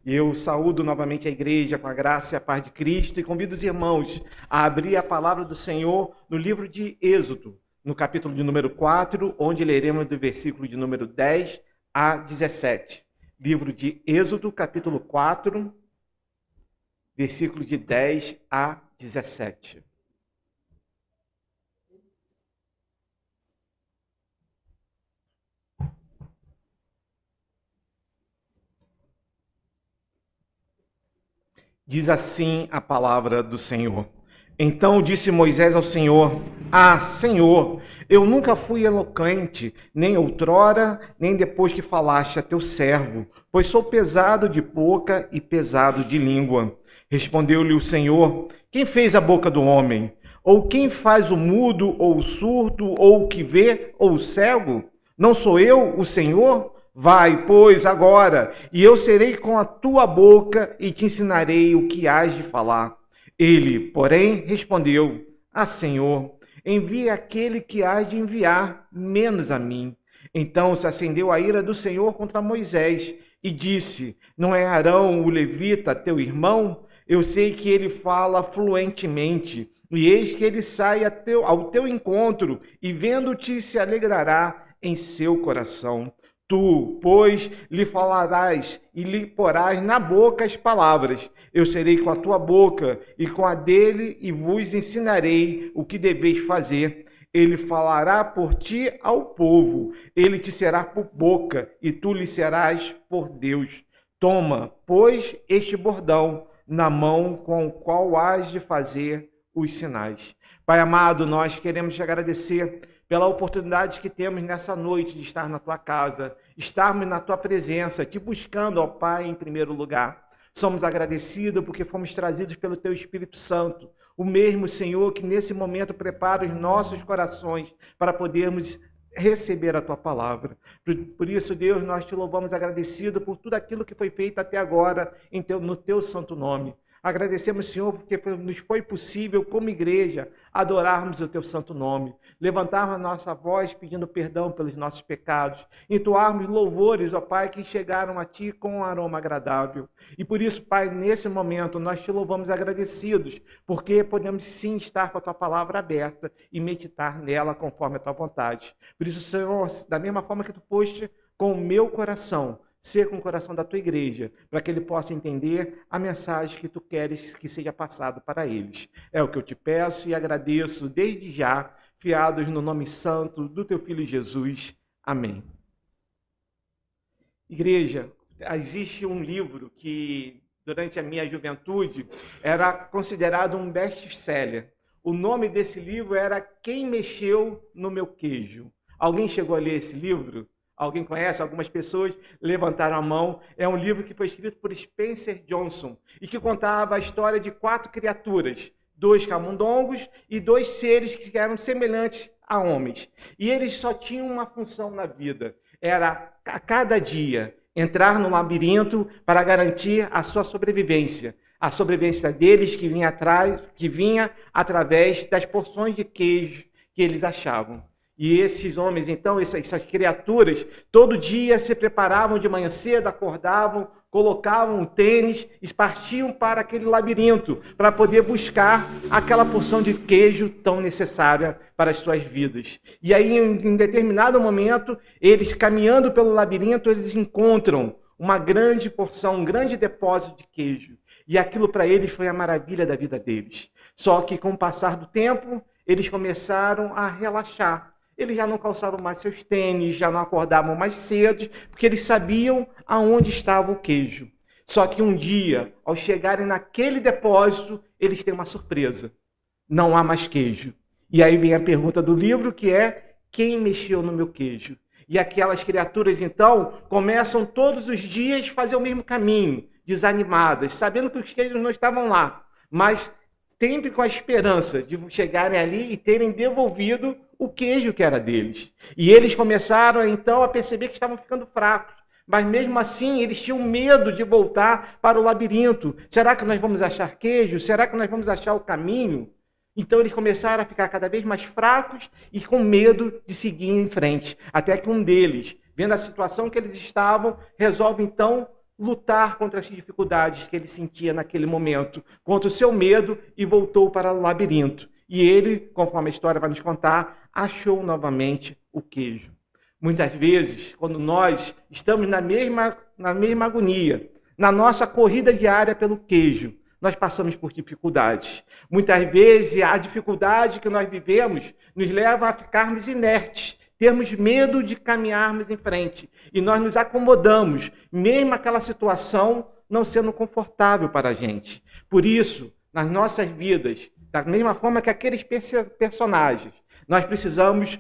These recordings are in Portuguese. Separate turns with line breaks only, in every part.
E eu saúdo novamente a igreja com a graça e a paz de Cristo e convido os irmãos a abrir a palavra do Senhor no livro de Êxodo, no capítulo de número 4, onde leremos do versículo de número 10 a 17. Livro de Êxodo, capítulo 4, versículo de 10 a 17. Diz assim a palavra do Senhor. Então disse Moisés ao Senhor: Ah, Senhor, eu nunca fui eloquente, nem outrora, nem depois que falaste a teu servo, pois sou pesado de boca e pesado de língua. Respondeu-lhe o Senhor: Quem fez a boca do homem? Ou quem faz o mudo, ou o surdo, ou o que vê, ou o cego? Não sou eu, o Senhor? Vai, pois, agora, e eu serei com a tua boca e te ensinarei o que hás de falar. Ele, porém, respondeu: Ah, Senhor, envia aquele que hás de enviar, menos a mim. Então se acendeu a ira do Senhor contra Moisés e disse: Não é Arão, o levita, teu irmão? Eu sei que ele fala fluentemente, e eis que ele sai ao teu encontro, e vendo-te se alegrará em seu coração. Tu, pois, lhe falarás e lhe porás na boca as palavras. Eu serei com a tua boca e com a dele e vos ensinarei o que deveis fazer. Ele falará por ti ao povo. Ele te será por boca e tu lhe serás por Deus. Toma, pois, este bordão na mão com o qual hás de fazer os sinais. Pai amado, nós queremos te agradecer pela oportunidade que temos nessa noite de estar na tua casa, estarmos na tua presença, te buscando, ó Pai, em primeiro lugar. Somos agradecidos porque fomos trazidos pelo teu Espírito Santo, o mesmo Senhor que nesse momento prepara os nossos corações para podermos receber a tua palavra. Por isso, Deus, nós te louvamos agradecido por tudo aquilo que foi feito até agora no teu santo nome. Agradecemos, Senhor, porque nos foi possível, como igreja, adorarmos o teu santo nome, levantarmos a nossa voz pedindo perdão pelos nossos pecados, entoarmos louvores, ó Pai, que chegaram a Ti com um aroma agradável. E por isso, Pai, nesse momento, nós te louvamos agradecidos, porque podemos sim estar com a Tua palavra aberta e meditar nela conforme a Tua vontade. Por isso, Senhor, da mesma forma que Tu foste com o meu coração, ser com o coração da tua igreja, para que ele possa entender a mensagem que tu queres que seja passada para eles. É o que eu te peço e agradeço desde já, fiados no nome santo do teu Filho Jesus. Amém. Igreja, existe um livro que, durante a minha juventude, era considerado um best-seller. O nome desse livro era Quem Mexeu no Meu Queijo. Alguém chegou a ler esse livro? Alguém conhece? Algumas pessoas levantaram a mão. É um livro que foi escrito por Spencer Johnson e que contava a história de 4 criaturas, 2 camundongos e 2 seres que eram semelhantes a homens. E eles só tinham uma função na vida. Era, a cada dia, entrar no labirinto para garantir a sua sobrevivência. A sobrevivência deles que vinha através das porções de queijo que eles achavam. E esses homens, então, essas criaturas, todo dia se preparavam de manhã cedo, acordavam, colocavam o tênis e partiam para aquele labirinto, para poder buscar aquela porção de queijo tão necessária para as suas vidas. E aí, em determinado momento, eles caminhando pelo labirinto, eles encontram uma grande porção, um grande depósito de queijo. E aquilo para eles foi a maravilha da vida deles. Só que com o passar do tempo, eles começaram a relaxar. Eles já não calçavam mais seus tênis, já não acordavam mais cedo, porque eles sabiam aonde estava o queijo. Só que um dia, ao chegarem naquele depósito, eles têm uma surpresa. Não há mais queijo. E aí vem a pergunta do livro, que é: quem mexeu no meu queijo? E aquelas criaturas, então, começam todos os dias a fazer o mesmo caminho, desanimadas, sabendo que os queijos não estavam lá, mas sempre com a esperança de chegarem ali e terem devolvido o queijo que era deles. E eles começaram, então, a perceber que estavam ficando fracos. Mas, mesmo assim, eles tinham medo de voltar para o labirinto. Será que nós vamos achar queijo? Será que nós vamos achar o caminho? Então, eles começaram a ficar cada vez mais fracos e com medo de seguir em frente. Até que um deles, vendo a situação que eles estavam, resolve, então, lutar contra as dificuldades que ele sentia naquele momento, contra o seu medo, e voltou para o labirinto. E ele, conforme a história vai nos contar, achou novamente o queijo. Muitas vezes, quando nós estamos na mesma agonia, na nossa corrida diária pelo queijo, nós passamos por dificuldades. Muitas vezes, a dificuldade que nós vivemos nos leva a ficarmos inertes, termos medo de caminharmos em frente. E nós nos acomodamos, mesmo aquela situação não sendo confortável para a gente. Por isso, nas nossas vidas, da mesma forma que aqueles personagens, nós precisamos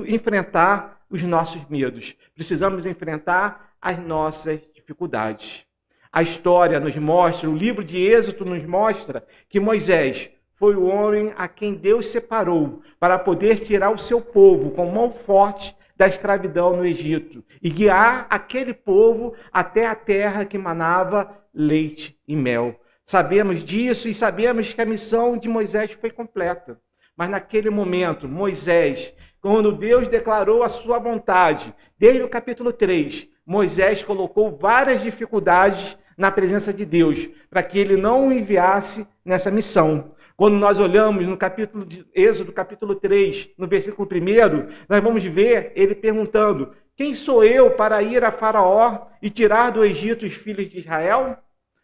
enfrentar os nossos medos. Precisamos enfrentar as nossas dificuldades. A história nos mostra, o livro de Êxodo nos mostra que Moisés foi o homem a quem Deus separou para poder tirar o seu povo com mão forte da escravidão no Egito e guiar aquele povo até a terra que manava leite e mel. Sabemos disso e sabemos que a missão de Moisés foi completa. Mas naquele momento, Moisés, quando Deus declarou a sua vontade, desde o capítulo 3, Moisés colocou várias dificuldades na presença de Deus, para que ele não o enviasse nessa missão. Quando nós olhamos no capítulo de Êxodo, capítulo 3, no versículo 1, nós vamos ver ele perguntando: quem sou eu para ir a Faraó e tirar do Egito os filhos de Israel?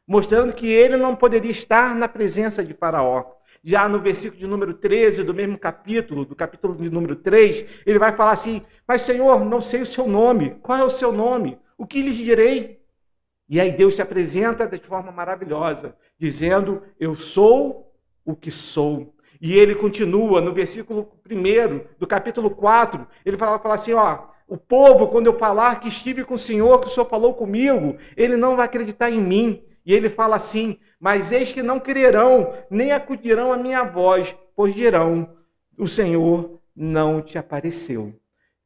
Mostrando que ele não poderia estar na presença de Faraó. Já no versículo de número 13 do mesmo capítulo, do capítulo de número 3, ele vai falar assim: mas Senhor, não sei o seu nome. Qual é o seu nome? O que lhes direi? E aí Deus se apresenta de forma maravilhosa, dizendo: eu sou o que sou. E ele continua no versículo 1 do capítulo 4, ele fala assim, o povo, quando eu falar que estive com o Senhor, que o Senhor falou comigo, ele não vai acreditar em mim. E ele fala assim: mas eis que não crerão, nem acudirão à minha voz, pois dirão: o Senhor não te apareceu.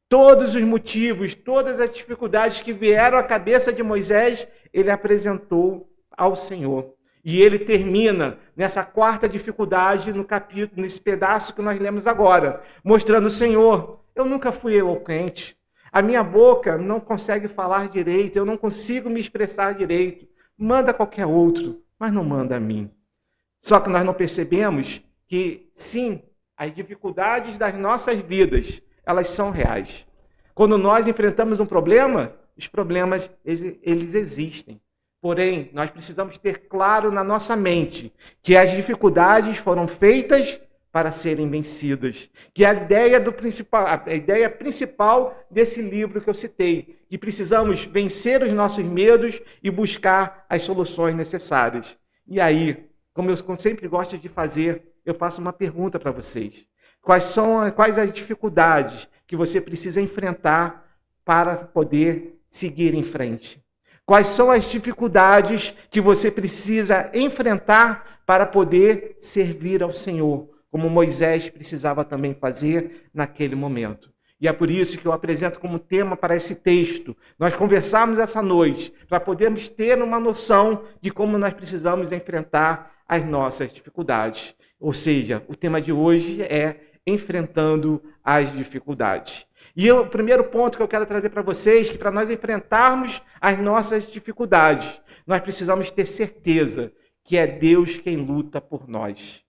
Todos os motivos, todas as dificuldades que vieram à cabeça de Moisés, ele apresentou ao Senhor. E ele termina nessa quarta dificuldade no capítulo, nesse pedaço que nós lemos agora, mostrando: Senhor, eu nunca fui eloquente, a minha boca não consegue falar direito, eu não consigo me expressar direito. Manda qualquer outro, mas não manda a mim. Só que nós não percebemos que, sim, as dificuldades das nossas vidas, elas são reais. Quando nós enfrentamos um problema, os problemas, eles existem. Porém, nós precisamos ter claro na nossa mente que as dificuldades foram feitas para serem vencidas. Que a ideia principal desse livro que eu citei, que precisamos vencer os nossos medos e buscar as soluções necessárias. E aí, como eu sempre gosto de fazer, eu faço uma pergunta para vocês. Quais as dificuldades que você precisa enfrentar para poder seguir em frente? Quais são as dificuldades que você precisa enfrentar para poder servir ao Senhor, como Moisés precisava também fazer naquele momento? E é por isso que eu apresento como tema para esse texto, nós conversarmos essa noite, para podermos ter uma noção de como nós precisamos enfrentar as nossas dificuldades. Ou seja, o tema de hoje é enfrentando as dificuldades. E o primeiro ponto que eu quero trazer para vocês, que para nós enfrentarmos as nossas dificuldades, nós precisamos ter certeza que é Deus quem luta por nós.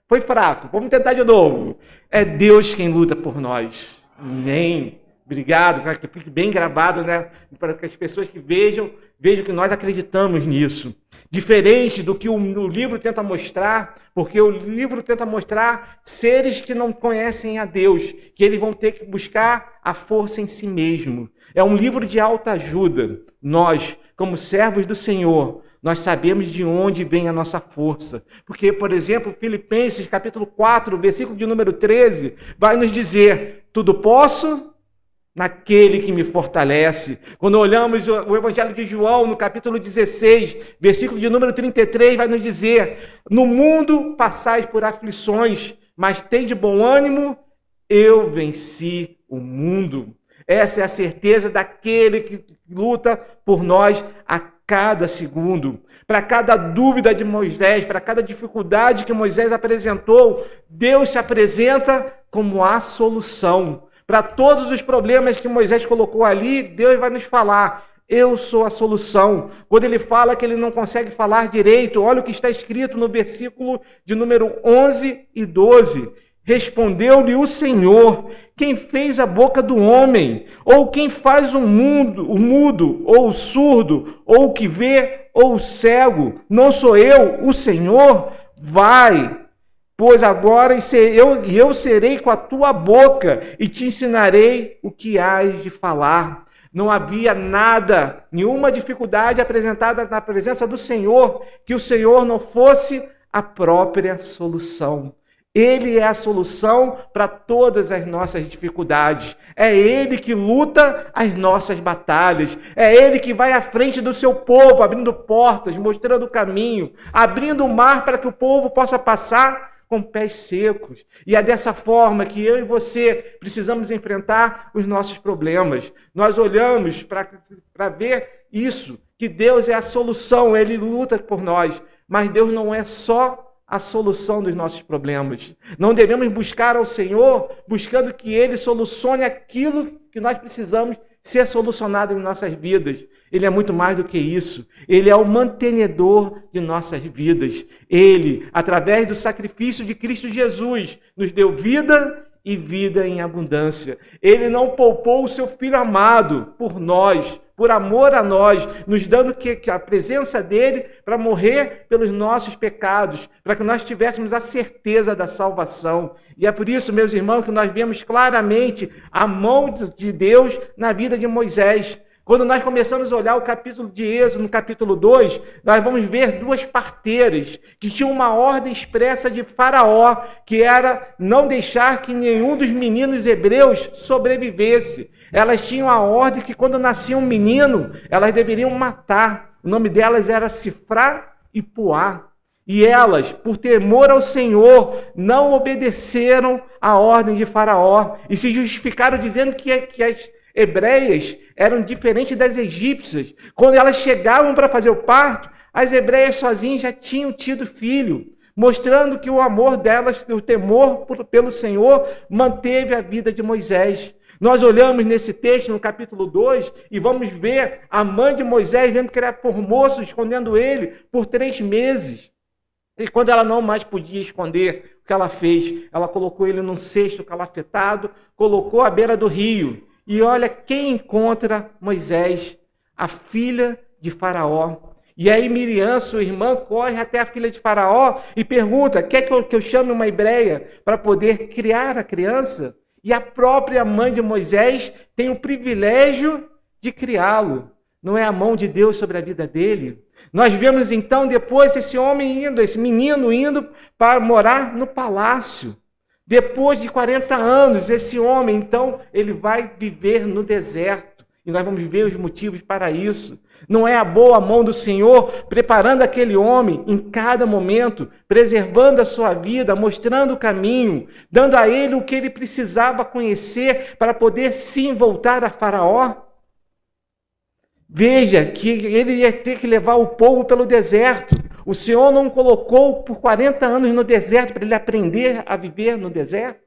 Foi fraco, vamos tentar de novo. É Deus quem luta por nós. Amém. Obrigado, para que fique bem gravado, né? Para que as pessoas que vejam que nós acreditamos nisso. Diferente do que o livro tenta mostrar, porque o livro tenta mostrar seres que não conhecem a Deus, que eles vão ter que buscar a força em si mesmo. É um livro de autoajuda. Nós, como servos do Senhor, nós sabemos de onde vem a nossa força. Porque, por exemplo, Filipenses capítulo 4, versículo de número 13, vai nos dizer: tudo posso naquele que me fortalece. Quando olhamos o Evangelho de João, no capítulo 16, versículo de número 33, vai nos dizer: no mundo passais por aflições, mas tende bom ânimo, eu venci o mundo. Essa é a certeza daquele que luta por nós a cada segundo. Para cada dúvida de Moisés, para cada dificuldade que Moisés apresentou, Deus se apresenta como a solução. Para todos os problemas que Moisés colocou ali, Deus vai nos falar: Eu sou a solução. Quando ele fala que ele não consegue falar direito, olha o que está escrito no versículo de número 11 e 12. Respondeu-lhe o Senhor: quem fez a boca do homem? Ou quem faz o mudo, ou o surdo, ou o que vê, ou o cego? Não sou eu, o Senhor? Vai, pois agora eu serei com a tua boca e te ensinarei o que hás de falar. Não havia nada, nenhuma dificuldade apresentada na presença do Senhor, que o Senhor não fosse a própria solução. Ele é a solução para todas as nossas dificuldades. É Ele que luta as nossas batalhas. É Ele que vai à frente do seu povo, abrindo portas, mostrando o caminho, abrindo o mar para que o povo possa passar com pés secos. E é dessa forma que eu e você precisamos enfrentar os nossos problemas. Nós olhamos para ver isso, que Deus é a solução, Ele luta por nós. Mas Deus não é só a solução dos nossos problemas. Não devemos buscar ao Senhor buscando que Ele solucione aquilo que nós precisamos ser solucionado em nossas vidas. Ele é muito mais do que isso. Ele é o mantenedor de nossas vidas. Ele, através do sacrifício de Cristo Jesus, nos deu vida e vida em abundância. Ele não poupou o seu Filho amado por nós, por amor a nós, nos dando que a presença dele para morrer pelos nossos pecados, para que nós tivéssemos a certeza da salvação. E é por isso, meus irmãos, que nós vemos claramente a mão de Deus na vida de Moisés. Quando nós começamos a olhar o capítulo de Êxodo, no capítulo 2, nós vamos ver duas parteiras que tinham uma ordem expressa de Faraó, que era não deixar que nenhum dos meninos hebreus sobrevivesse. Elas tinham a ordem que quando nascia um menino, elas deveriam matar. O nome delas era Sifrá e Puá. E elas, por temor ao Senhor, não obedeceram à ordem de Faraó e se justificaram dizendo que as hebreias eram diferentes das egípcias. Quando elas chegavam para fazer o parto, as hebreias sozinhas já tinham tido filho, mostrando que o amor delas, o temor pelo Senhor, manteve a vida de Moisés. Nós olhamos nesse texto, no capítulo 2, e vamos ver a mãe de Moisés vendo que ele era formoso, escondendo ele por 3 meses. E quando ela não mais podia esconder, o que ela fez? Ela colocou ele num cesto calafetado, colocou à beira do rio. E olha quem encontra Moisés, a filha de Faraó. E aí Miriam, sua irmã, corre até a filha de Faraó e pergunta: quer que eu chame uma hebreia para poder criar a criança? E a própria mãe de Moisés tem o privilégio de criá-lo. Não é a mão de Deus sobre a vida dele? Nós vemos então depois esse homem indo, esse menino indo para morar no palácio. Depois de 40 anos, esse homem, então, ele vai viver no deserto. E nós vamos ver os motivos para isso. Não é a boa mão do Senhor preparando aquele homem em cada momento, preservando a sua vida, mostrando o caminho, dando a ele o que ele precisava conhecer para poder sim voltar a Faraó? Veja que ele ia ter que levar o povo pelo deserto. O Senhor não colocou por 40 anos no deserto para ele aprender a viver no deserto?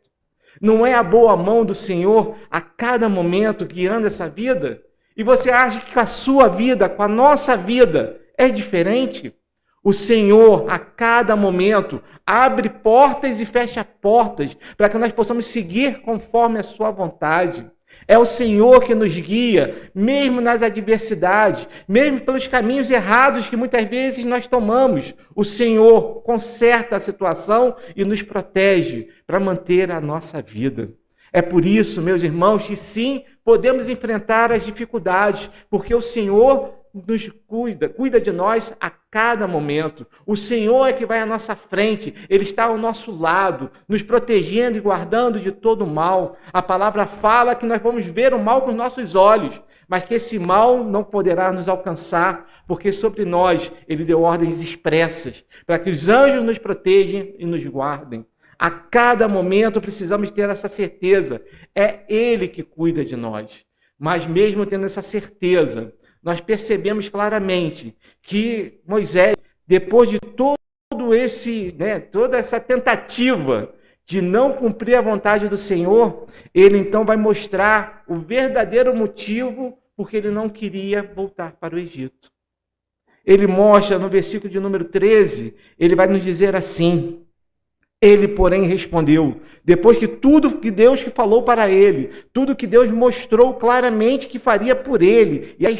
Não é a boa mão do Senhor a cada momento guiando essa vida? E você acha que com a sua vida, com a nossa vida, é diferente? O Senhor, a cada momento, abre portas e fecha portas para que nós possamos seguir conforme a sua vontade. É o Senhor que nos guia, mesmo nas adversidades, mesmo pelos caminhos errados que muitas vezes nós tomamos. O Senhor conserta a situação e nos protege para manter a nossa vida. É por isso, meus irmãos, que sim, podemos enfrentar as dificuldades, porque o Senhor nos cuida de nós a cada momento. O Senhor é que vai à nossa frente, Ele está ao nosso lado, nos protegendo e guardando de todo o mal. A palavra fala que nós vamos ver o mal com os nossos olhos, mas que esse mal não poderá nos alcançar, porque sobre nós Ele deu ordens expressas, para que os anjos nos protejam e nos guardem. A cada momento precisamos ter essa certeza, é Ele que cuida de nós. Mas mesmo tendo essa certeza, nós percebemos claramente que Moisés, depois de toda essa tentativa de não cumprir a vontade do Senhor, ele então vai mostrar o verdadeiro motivo porque ele não queria voltar para o Egito. Ele mostra no versículo de número 13, ele vai nos dizer assim: ele, porém, respondeu, depois que tudo que Deus que falou para ele, tudo que Deus mostrou claramente que faria por ele, e a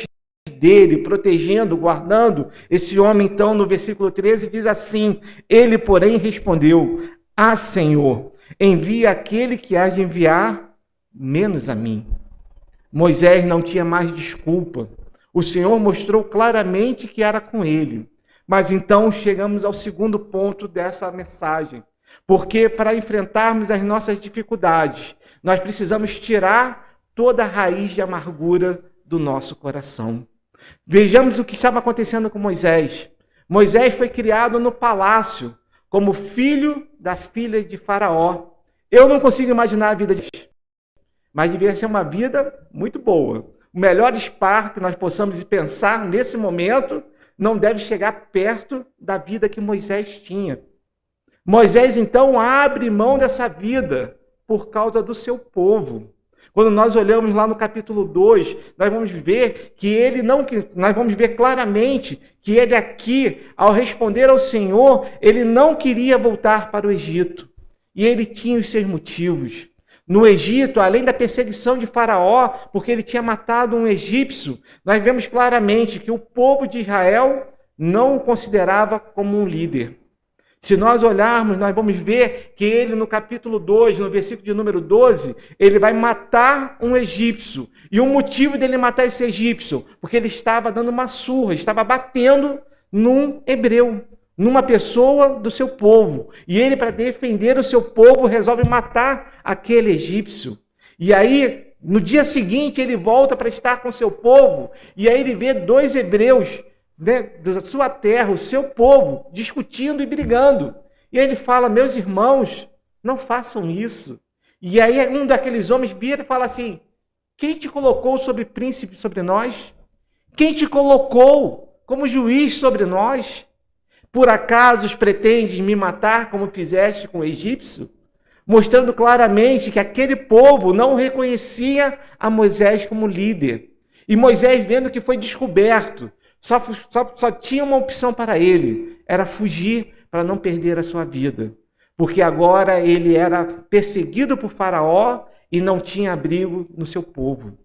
dele, protegendo, guardando, esse homem, então, no versículo 13, diz assim: ele, porém, respondeu: ah, Senhor, envia aquele que há de enviar, menos a mim. Moisés não tinha mais desculpa. O Senhor mostrou claramente que era com ele. Mas então chegamos ao segundo ponto dessa mensagem. Porque para enfrentarmos as nossas dificuldades, nós precisamos tirar toda a raiz de amargura do nosso coração. Vejamos o que estava acontecendo com Moisés. Moisés foi criado no palácio, como filho da filha de Faraó. Eu não consigo imaginar a vida de Moisés, mas devia ser uma vida muito boa. O melhor par que nós possamos pensar nesse momento não deve chegar perto da vida que Moisés tinha. Moisés, então, abre mão dessa vida por causa do seu povo. Quando nós olhamos lá no capítulo 2, nós vamos ver nós vamos ver claramente que ele aqui, ao responder ao Senhor, ele não queria voltar para o Egito. E ele tinha os seus motivos. No Egito, além da perseguição de Faraó, porque ele tinha matado um egípcio, nós vemos claramente que o povo de Israel não o considerava como um líder. Se nós olharmos, nós vamos ver que ele, no capítulo 2, no versículo de número 12, ele vai matar um egípcio. E o motivo dele matar esse egípcio, porque ele estava dando uma surra, estava batendo num hebreu, numa pessoa do seu povo. E ele, para defender o seu povo, resolve matar aquele egípcio. E aí, no dia seguinte, ele volta para estar com o seu povo, e aí ele vê dois hebreus, da sua terra, o seu povo, discutindo e brigando. E ele fala: meus irmãos, não façam isso. E aí um daqueles homens vira e fala assim: quem te colocou sobre príncipe sobre nós? Quem te colocou como juiz sobre nós? Por acaso pretendes me matar como fizeste com o egípcio? Mostrando claramente que aquele povo não reconhecia a Moisés como líder. E Moisés, vendo que foi descoberto, só tinha uma opção para ele, era fugir para não perder a sua vida. Porque agora ele era perseguido por Faraó e não tinha abrigo no seu povo.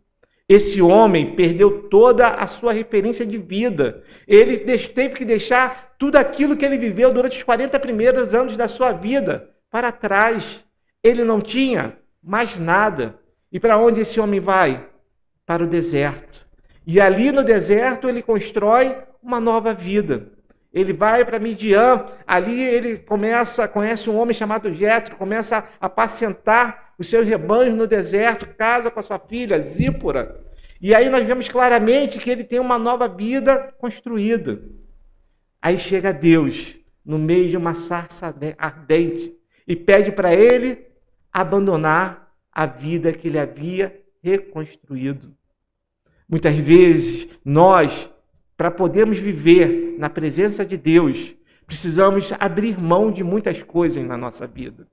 Esse homem perdeu toda a sua referência de vida. Ele teve que deixar tudo aquilo que ele viveu durante os 40 primeiros anos da sua vida para trás. Ele não tinha mais nada. E para onde esse homem vai? Para o deserto. E ali no deserto ele constrói uma nova vida. Ele vai para Midian, ali ele conhece um homem chamado Jetro, começa a apacentar os seus rebanhos no deserto, casa com a sua filha, Zípora. E aí nós vemos claramente que ele tem uma nova vida construída. Aí chega Deus, no meio de uma sarça ardente, e pede para ele abandonar a vida que ele havia reconstruído. Muitas vezes, nós, para podermos viver na presença de Deus, precisamos abrir mão de muitas coisas na nossa vida.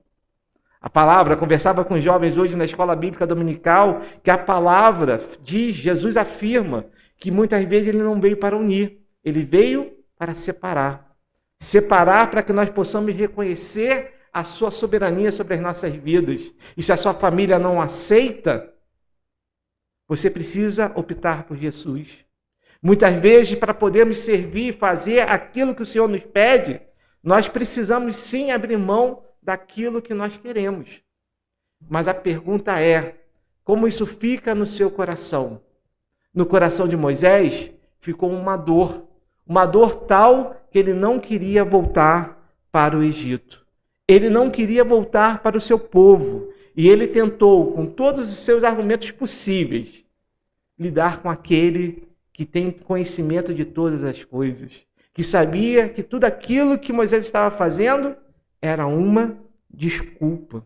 A palavra, conversava com os jovens hoje na escola bíblica dominical, que a palavra diz, Jesus afirma, que muitas vezes ele não veio para unir, ele veio para separar. Separar para que nós possamos reconhecer a sua soberania sobre as nossas vidas. E se a sua família não aceita, você precisa optar por Jesus. Muitas vezes, para podermos servir e fazer aquilo que o Senhor nos pede, nós precisamos sim abrir mão daquilo que nós queremos. Mas a pergunta é, como isso fica no seu coração? No coração de Moisés ficou uma dor tal que ele não queria voltar para o Egito. Ele não queria voltar para o seu povo. E ele tentou, com todos os seus argumentos possíveis, lidar com aquele que tem conhecimento de todas as coisas, que sabia que tudo aquilo que Moisés estava fazendo era uma desculpa.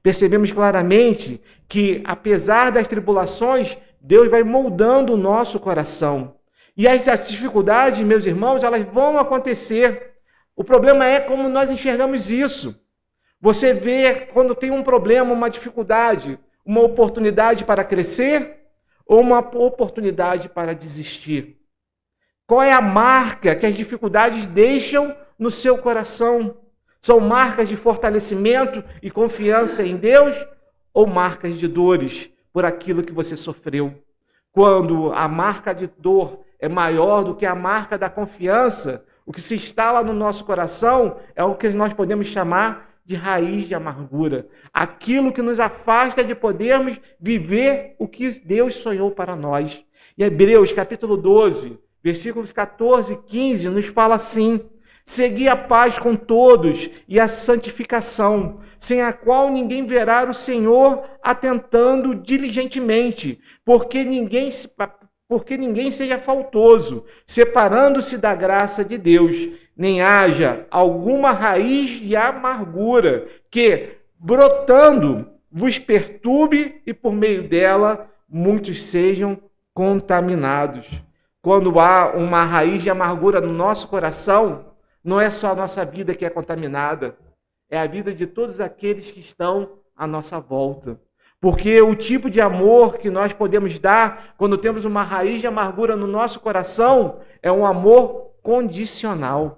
Percebemos claramente que, apesar das tribulações, Deus vai moldando o nosso coração. E as dificuldades, meus irmãos, elas vão acontecer. O problema é como nós enxergamos isso. Você vê quando tem um problema, uma dificuldade, uma oportunidade para crescer, ou uma oportunidade para desistir? Qual é a marca que as dificuldades deixam no seu coração? São marcas de fortalecimento e confiança em Deus ou marcas de dores por aquilo que você sofreu? Quando a marca de dor é maior do que a marca da confiança, o que se instala no nosso coração é o que nós podemos chamar de raiz de amargura. Aquilo que nos afasta de podermos viver o que Deus sonhou para nós. E Hebreus capítulo 12, versículos 14 e 15 nos fala assim: segui a paz com todos e a santificação, sem a qual ninguém verá o Senhor, atentando diligentemente, porque ninguém seja faltoso, separando-se da graça de Deus, nem haja alguma raiz de amargura que, brotando, vos perturbe e por meio dela muitos sejam contaminados. Quando há uma raiz de amargura no nosso coração, não é só a nossa vida que é contaminada, é a vida de todos aqueles que estão à nossa volta. Porque o tipo de amor que nós podemos dar quando temos uma raiz de amargura no nosso coração é um amor condicional.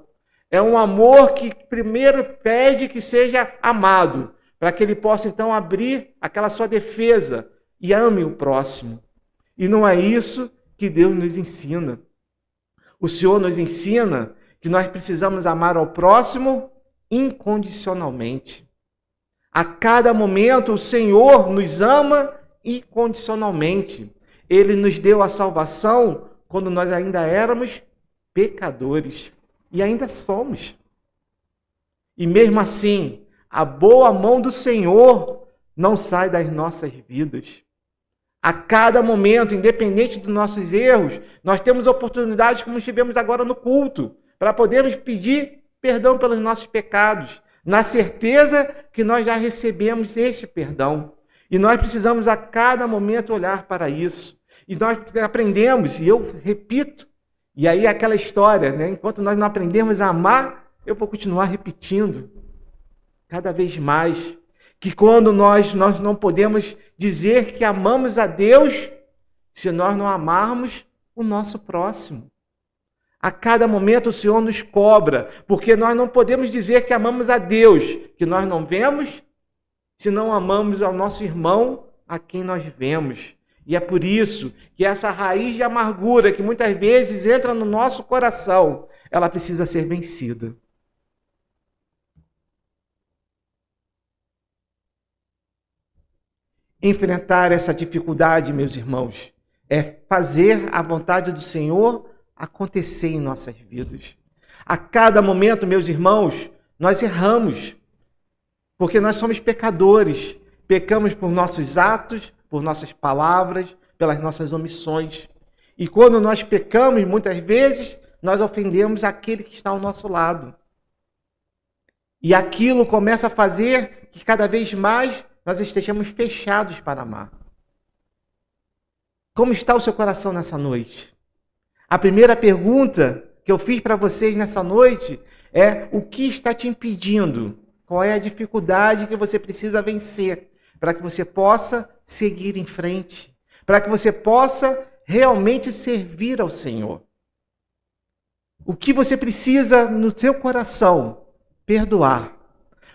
É um amor que primeiro pede que seja amado, para que ele possa então abrir aquela sua defesa e ame o próximo. E não é isso que Deus nos ensina. O Senhor nos ensina que nós precisamos amar ao próximo incondicionalmente. A cada momento o Senhor nos ama incondicionalmente. Ele nos deu a salvação quando nós ainda éramos pecadores. E ainda somos. E mesmo assim, a boa mão do Senhor não sai das nossas vidas. A cada momento, independente dos nossos erros, nós temos oportunidades, como estivemos agora no culto, para podermos pedir perdão pelos nossos pecados, na certeza que nós já recebemos este perdão. E nós precisamos a cada momento olhar para isso. E nós aprendemos, e eu repito, e aí aquela história, né? Enquanto nós não aprendemos a amar, eu vou continuar repetindo cada vez mais, que quando nós não podemos dizer que amamos a Deus se nós não amarmos o nosso próximo. A cada momento o Senhor nos cobra, porque nós não podemos dizer que amamos a Deus, que nós não vemos, se não amamos ao nosso irmão, a quem nós vemos. E é por isso que essa raiz de amargura que muitas vezes entra no nosso coração, ela precisa ser vencida. Enfrentar essa dificuldade, meus irmãos, é fazer a vontade do Senhor acontecer em nossas vidas. A cada momento, meus irmãos, nós erramos, porque nós somos pecadores. Pecamos por nossos atos, por nossas palavras, pelas nossas omissões. E quando nós pecamos, muitas vezes, nós ofendemos aquele que está ao nosso lado. E aquilo começa a fazer que cada vez mais nós estejamos fechados para amar. Como está o seu coração nessa noite? A primeira pergunta que eu fiz para vocês nessa noite é: o que está te impedindo? Qual é a dificuldade que você precisa vencer para que você possa seguir em frente? Para que você possa realmente servir ao Senhor? O que você precisa no seu coração? Perdoar.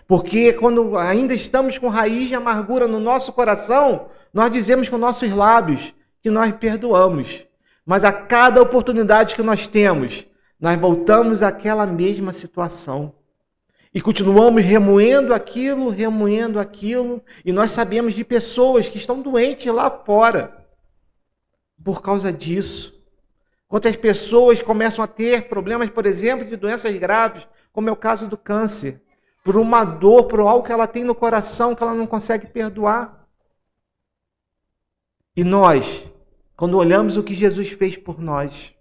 Porque quando ainda estamos com raiz de amargura no nosso coração, nós dizemos com nossos lábios que nós perdoamos. Mas a cada oportunidade que nós temos, nós voltamos àquela mesma situação. E continuamos remoendo aquilo, e nós sabemos de pessoas que estão doentes lá fora por causa disso. Quantas pessoas começam a ter problemas, por exemplo, de doenças graves, como é o caso do câncer, por uma dor, por algo que ela tem no coração que ela não consegue perdoar. E nós, quando olhamos o que Jesus fez por nós,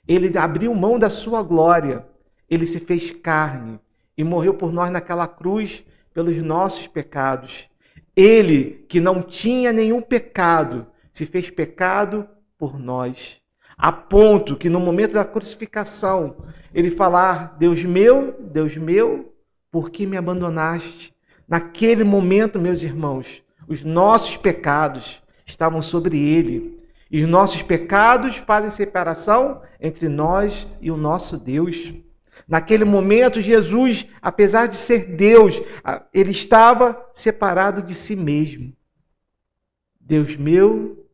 ele abriu mão da sua glória, ele se fez carne e morreu por nós naquela cruz pelos nossos pecados. Ele, que não tinha nenhum pecado, se fez pecado por nós, a ponto que no momento da crucificação, ele falar: Deus meu, por que me abandonaste? Naquele momento, meus irmãos, os nossos pecados estavam sobre ele. E os nossos pecados fazem separação entre nós e o nosso Deus. Naquele momento, Jesus, apesar de ser Deus, ele estava separado de si mesmo. Deus meu,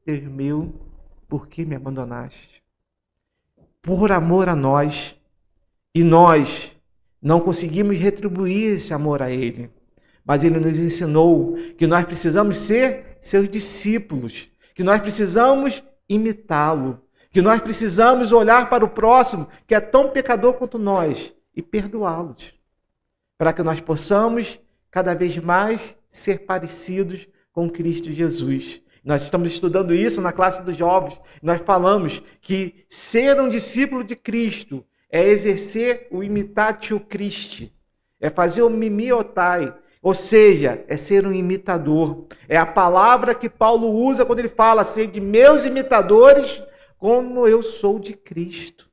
por que me abandonaste? Por amor a nós. E nós não conseguimos retribuir esse amor a ele. Mas ele nos ensinou que nós precisamos ser seus discípulos, que nós precisamos imitá-lo, que nós precisamos olhar para o próximo, que é tão pecador quanto nós, e perdoá-los, para que nós possamos cada vez mais ser parecidos com Cristo Jesus. Nós estamos estudando isso na classe dos jovens. Nós falamos que ser um discípulo de Cristo é exercer o imitatio Christi, é fazer o mimiotai, ou seja, é ser um imitador. É a palavra que Paulo usa quando ele fala ser de meus imitadores, como eu sou de Cristo.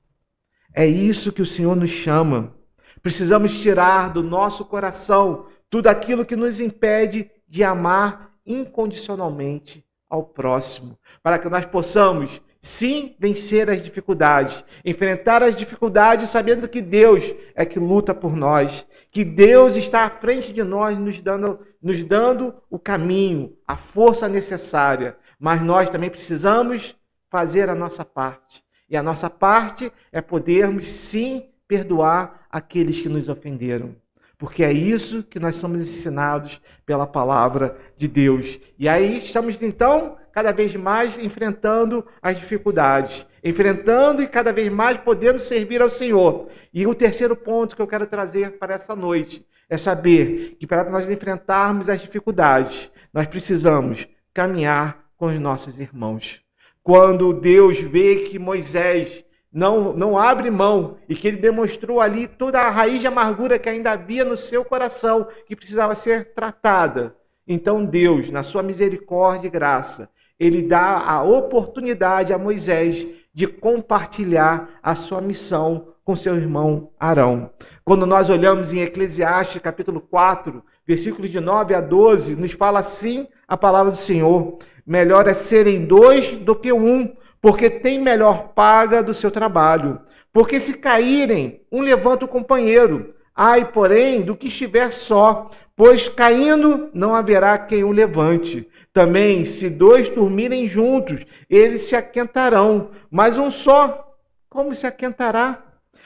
É isso que o Senhor nos chama. Precisamos tirar do nosso coração tudo aquilo que nos impede de amar incondicionalmente ao próximo, para que nós possamos, sim, vencer as dificuldades, enfrentar as dificuldades sabendo que Deus é que luta por nós, que Deus está à frente de nós, nos dando o caminho, a força necessária, mas nós também precisamos fazer a nossa parte. E a nossa parte é podermos, sim, perdoar aqueles que nos ofenderam. Porque é isso que nós somos ensinados pela palavra de Deus. E aí estamos, então, cada vez mais enfrentando as dificuldades. Enfrentando e cada vez mais podendo servir ao Senhor. E o terceiro ponto que eu quero trazer para essa noite é saber que para nós enfrentarmos as dificuldades, nós precisamos caminhar com os nossos irmãos. Quando Deus vê que Moisés não abre mão e que ele demonstrou ali toda a raiz de amargura que ainda havia no seu coração, que precisava ser tratada. Então Deus, na sua misericórdia e graça, ele dá a oportunidade a Moisés de compartilhar a sua missão com seu irmão Arão. Quando nós olhamos em Eclesiastes, capítulo 4, versículos de 9 a 12, nos fala assim a palavra do Senhor: melhor é serem dois do que um, porque tem melhor paga do seu trabalho. Porque se caírem, um levanta o companheiro. Ai, porém, do que estiver só, pois caindo não haverá quem o levante. Também, se dois dormirem juntos, eles se aquentarão, mas um só, como se aquentará?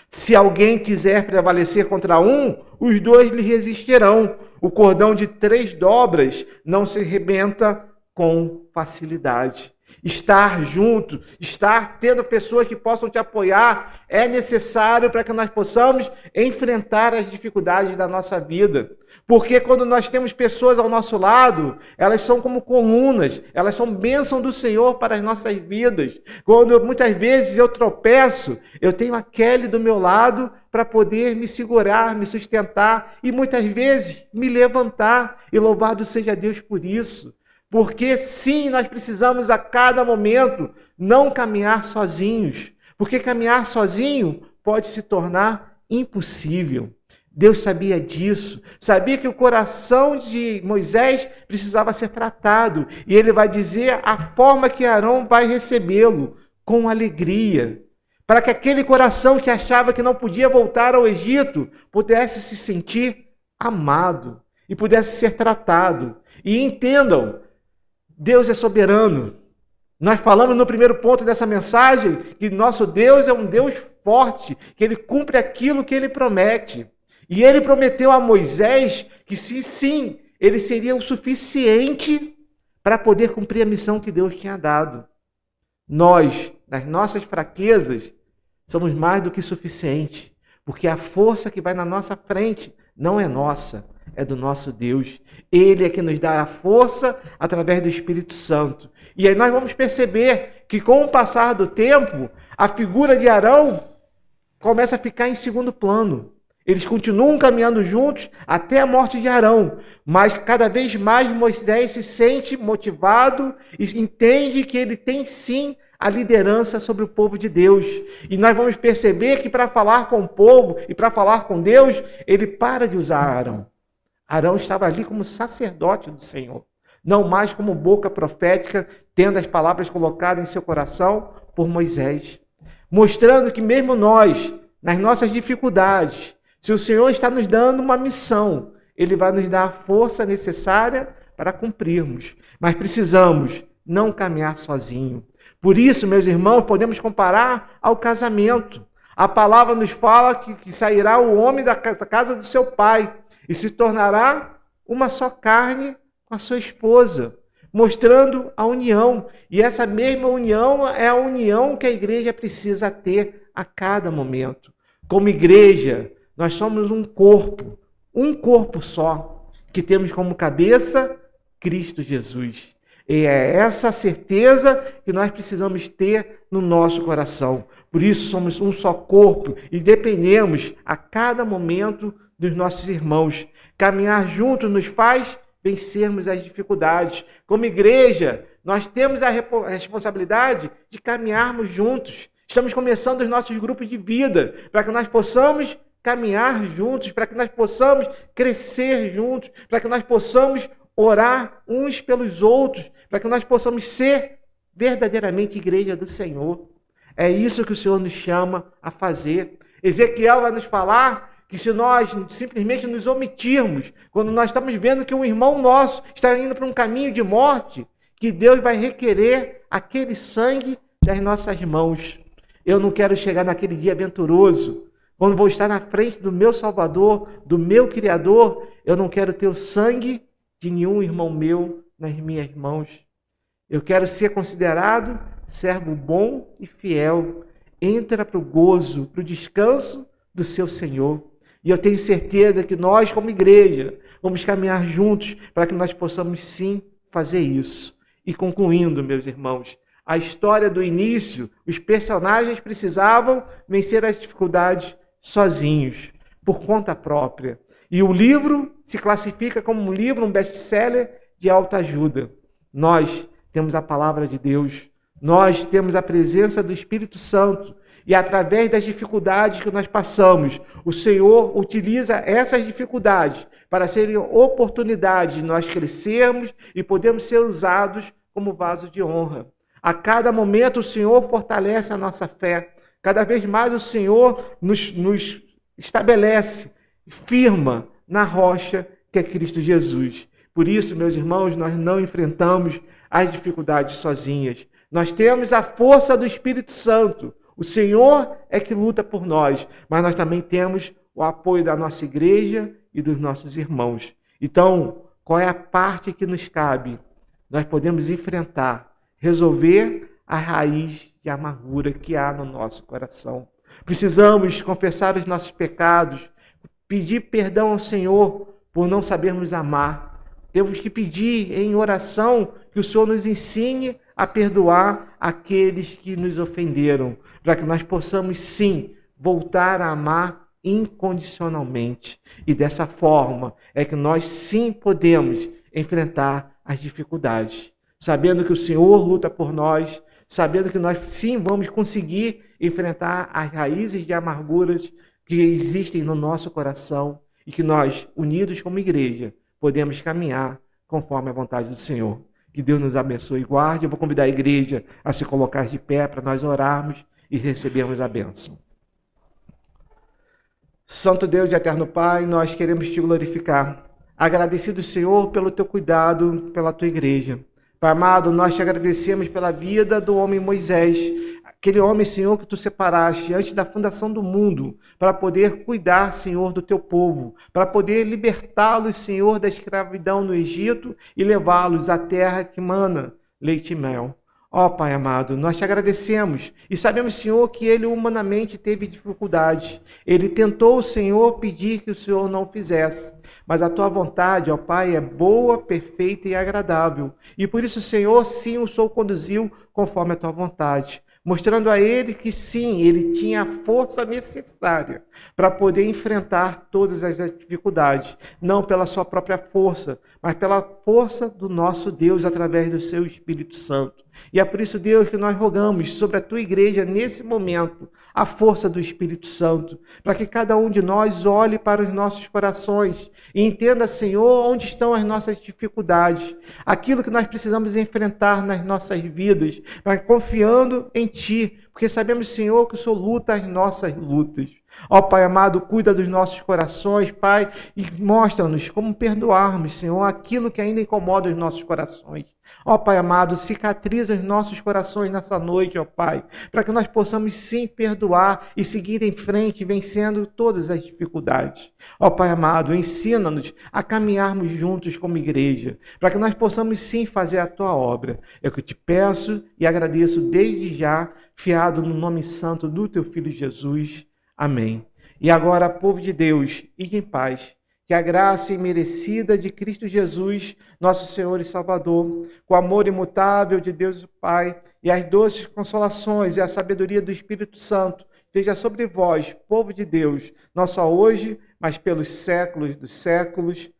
Se alguém quiser prevalecer contra um, os dois lhe resistirão. O cordão de 3 dobras não se rebenta com facilidade. Estar junto, estar tendo pessoas que possam te apoiar é necessário para que nós possamos enfrentar as dificuldades da nossa vida. Porque quando nós temos pessoas ao nosso lado, elas são como colunas, elas são bênção do Senhor para as nossas vidas. Quando muitas vezes eu tropeço, eu tenho a Kelly do meu lado para poder me segurar, me sustentar e muitas vezes me levantar. E louvado seja Deus por isso. Porque sim, nós precisamos a cada momento não caminhar sozinhos. Porque caminhar sozinho pode se tornar impossível. Deus sabia disso, sabia que o coração de Moisés precisava ser tratado. E ele vai dizer a forma que Arão vai recebê-lo, com alegria. Para que aquele coração que achava que não podia voltar ao Egito, pudesse se sentir amado e pudesse ser tratado. E entendam, Deus é soberano. Nós falamos no primeiro ponto dessa mensagem que nosso Deus é um Deus forte, que ele cumpre aquilo que ele promete. E ele prometeu a Moisés que sim, ele seria o suficiente para poder cumprir a missão que Deus tinha dado. Nós, nas nossas fraquezas, somos mais do que suficiente, porque a força que vai na nossa frente não é nossa, é do nosso Deus. Ele é que nos dá a força através do Espírito Santo. E aí nós vamos perceber que com o passar do tempo, a figura de Arão começa a ficar em segundo plano. Eles continuam caminhando juntos até a morte de Arão, mas cada vez mais Moisés se sente motivado e entende que ele tem sim a liderança sobre o povo de Deus. E nós vamos perceber que para falar com o povo e para falar com Deus, ele para de usar Arão. Arão estava ali como sacerdote do Senhor. não mais como boca profética, tendo as palavras colocadas em seu coração por Moisés, mostrando que mesmo nós, nas nossas dificuldades, se o Senhor está nos dando uma missão, Ele vai nos dar a força necessária para cumprirmos. Mas precisamos não caminhar sozinho. Por isso, meus irmãos, podemos comparar ao casamento. A palavra nos fala que sairá o homem da casa do seu pai e se tornará uma só carne com a sua esposa, mostrando a união. E essa mesma união é a união que a igreja precisa ter a cada momento. Como igreja, nós somos um corpo só, que temos como cabeça Cristo Jesus. E é essa certeza que nós precisamos ter no nosso coração. Por isso somos um só corpo e dependemos a cada momento dos nossos irmãos. Caminhar juntos nos faz vencermos as dificuldades. Como igreja, nós temos a responsabilidade de caminharmos juntos. Estamos começando os nossos grupos de vida para que nós possamos caminhar juntos, para que nós possamos crescer juntos, para que nós possamos orar uns pelos outros, para que nós possamos ser verdadeiramente igreja do Senhor. É isso que o Senhor nos chama a fazer. Ezequiel vai nos falar que se nós simplesmente nos omitirmos, quando nós estamos vendo que um irmão nosso está indo para um caminho de morte, que Deus vai requerer aquele sangue das nossas mãos. Eu não quero chegar naquele dia aventuroso, quando vou estar na frente do meu Salvador, do meu Criador, eu não quero ter o sangue de nenhum irmão meu nas minhas mãos. Eu quero ser considerado servo bom e fiel. Entra para o gozo, para o descanso do seu Senhor. E eu tenho certeza que nós, como igreja, vamos caminhar juntos para que nós possamos sim fazer isso. E concluindo, meus irmãos, a história do início, os personagens precisavam vencer as dificuldades sozinhos, por conta própria. E o livro se classifica como um livro, um best-seller de autoajuda. Nós temos a palavra de Deus, nós temos a presença do Espírito Santo, e através das dificuldades que nós passamos, o Senhor utiliza essas dificuldades para serem oportunidades de nós crescermos e podermos ser usados como vaso de honra. A cada momento o Senhor fortalece a nossa fé. Cada vez mais o Senhor nos estabelece, firma na rocha que é Cristo Jesus. Por isso, meus irmãos, nós não enfrentamos as dificuldades sozinhas. Nós temos a força do Espírito Santo. O Senhor é que luta por nós, mas nós também temos o apoio da nossa igreja e dos nossos irmãos. Então, qual é a parte que nos cabe? Nós podemos enfrentar, resolver a raiz de amargura que há no nosso coração. Precisamos confessar os nossos pecados, pedir perdão ao Senhor por não sabermos amar. Temos que pedir em oração que o Senhor nos ensine a perdoar aqueles que nos ofenderam, para que nós possamos sim voltar a amar incondicionalmente. E dessa forma é que nós sim podemos enfrentar as dificuldades, sabendo que o Senhor luta por nós, sabendo que nós sim vamos conseguir enfrentar as raízes de amarguras que existem no nosso coração e que nós, unidos como igreja, podemos caminhar conforme a vontade do Senhor. Que Deus nos abençoe e guarde. Eu vou convidar a igreja a se colocar de pé para nós orarmos e recebermos a bênção. Santo Deus e eterno Pai, nós queremos te glorificar. Agradecido, Senhor, pelo teu cuidado, pela tua igreja. Pai amado, nós te agradecemos pela vida do homem Moisés, aquele homem, Senhor, que tu separaste antes da fundação do mundo, para poder cuidar, Senhor, do teu povo, para poder libertá-los, Senhor, da escravidão no Egito e levá-los à terra que mana leite e mel. Ó Pai amado, nós te agradecemos e sabemos, Senhor, que ele humanamente teve dificuldades. Ele tentou, Senhor, pedir que o Senhor não fizesse. Mas a tua vontade, ó Pai, é boa, perfeita e agradável. E por isso, Senhor, sim, o Senhor conduziu conforme a tua vontade, mostrando a ele que sim, ele tinha a força necessária para poder enfrentar todas as dificuldades, não pela sua própria força, mas pela força do nosso Deus através do seu Espírito Santo. E é por isso, Deus, que nós rogamos sobre a tua igreja nesse momento a força do Espírito Santo, para que cada um de nós olhe para os nossos corações e entenda, Senhor, onde estão as nossas dificuldades, aquilo que nós precisamos enfrentar nas nossas vidas, mas confiando em Ti, porque sabemos, Senhor, que o Senhor luta as nossas lutas. Ó Pai amado, cuida dos nossos corações, Pai, e mostra-nos como perdoarmos, Senhor, aquilo que ainda incomoda os nossos corações. Ó Pai amado, cicatriza os nossos corações nessa noite, ó Pai, para que nós possamos sim perdoar e seguir em frente, vencendo todas as dificuldades. Ó Pai amado, ensina-nos a caminharmos juntos como igreja, para que nós possamos sim fazer a Tua obra. É o que eu te peço e agradeço desde já, fiado no nome santo do Teu Filho Jesus. Amém. E agora, povo de Deus, ide em paz. Que a graça imerecida de Cristo Jesus, nosso Senhor e Salvador, com o amor imutável de Deus o Pai, e as doces consolações e a sabedoria do Espírito Santo, esteja sobre vós, povo de Deus, não só hoje, mas pelos séculos dos séculos.